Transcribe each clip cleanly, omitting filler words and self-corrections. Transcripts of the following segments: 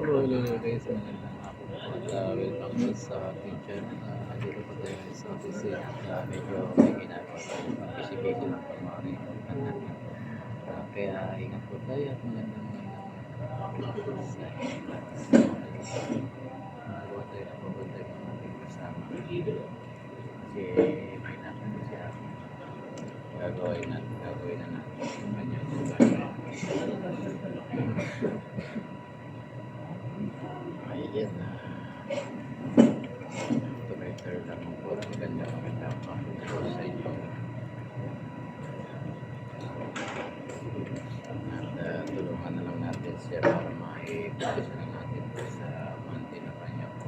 Hello guys, magandang hapon po at welcome po sa ating channel. Dito po tayo ngayon sa office at medyo may ginagawa tayo. Busy-busy lang po mga rin. Kaya ingat po tayo at magandang sa magawa tayo na pupunta yung mga ating kasama. Kasi may nakan siya. Gagawin na natin yung kanyang ayan na. Tuloy-tuloy lang po. Maganda po sa inyo. At tulungan na lang natin siya para ma-focus na natin sa monthly na kanya po.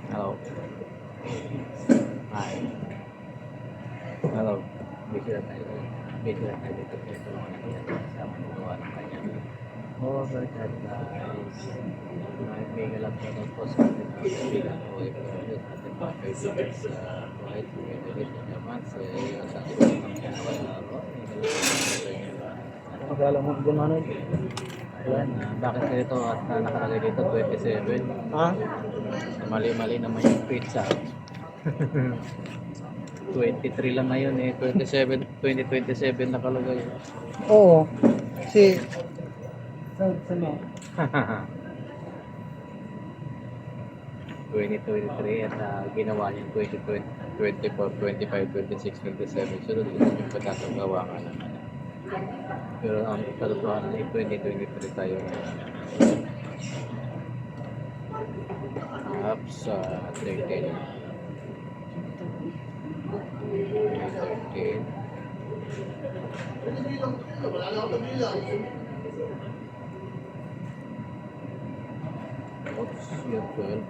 Hello. Hi. Hello. Busy na tayo. Busy na tayo dito. Ito lang natin sa magawa ng kanya. Overcast guys. May galap na po sa ating kaibigan o ipagod sa ating mga kaibigan sa buhay sa kaibigan naman sa iyo sa ating mga laro. Magkala mo gano'n. Ayan, bakit ganito at nakalagay dito 27? Ha? Mali-mali naman yung pizza. 23 lang ngayon eh, 2027 nakalagay. Oo. Kasi sa mo. 2023 at ginawa niya 2020, 24, 25, 26, 27. Sunod yung pagkakagawa ka naman. Pero ang katotohanan ay 2023 tayo ngayon. Up sa 13. 13. Oops, year 12.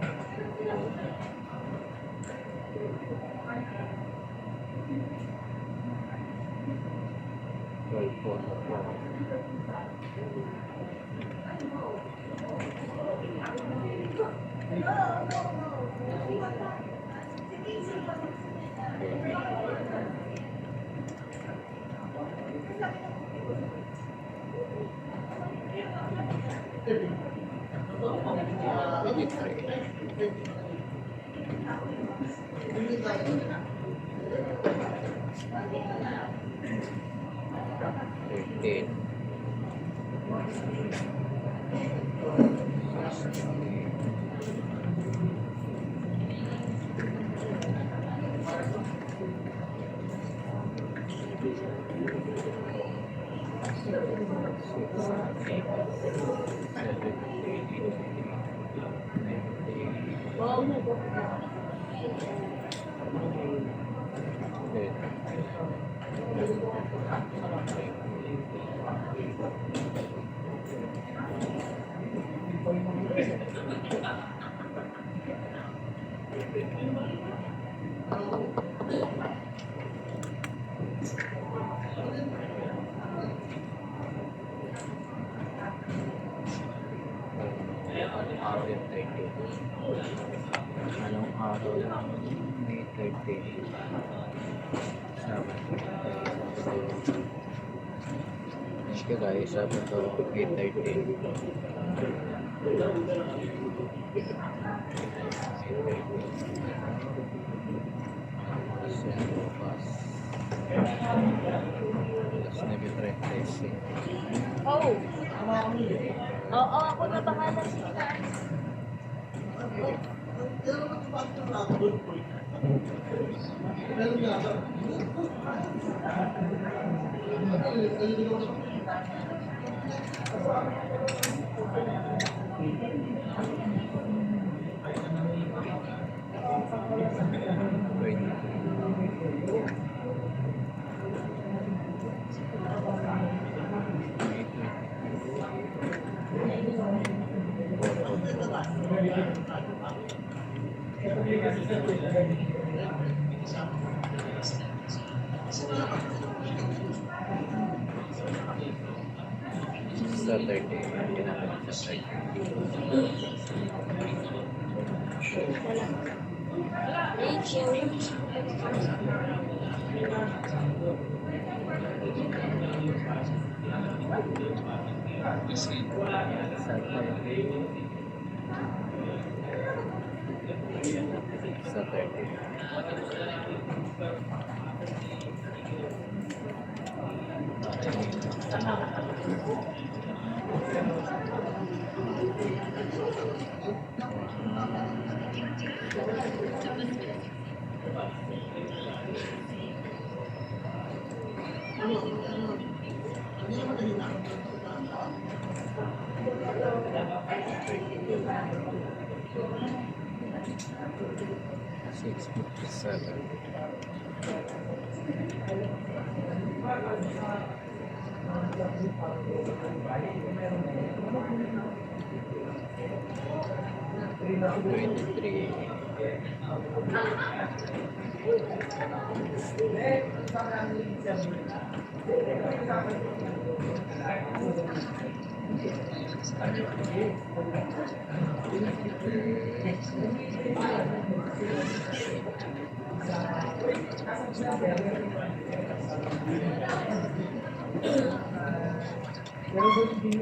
Anong araw lang? May 30. Sabado. Thank you guys. Sabado, May 30. Oh. Oo, ako na bahala sa Saturday. Hindi natin Saturday. Thank you. Saturday. Saturday. Six 57. Twenty-three.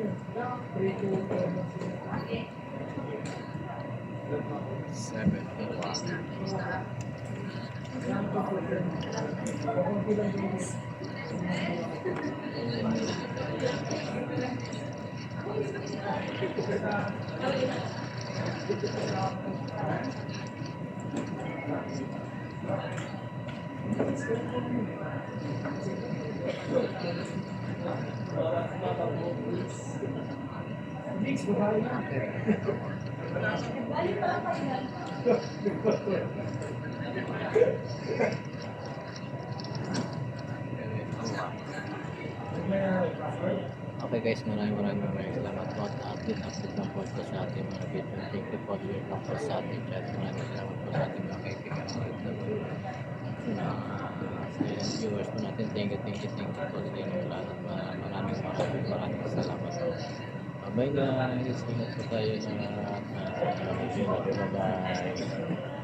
Seven. Okay guys, maraming salamat po at update lang po ito sa ating mga video. Thank you for your support sa ating chat. Maraming salamat po sa ating mga kaibigan sa viewers po natin. Thank you po sa inyong lahat. Maraming salamat po. Bye guys, ingat po tayo na bye bye.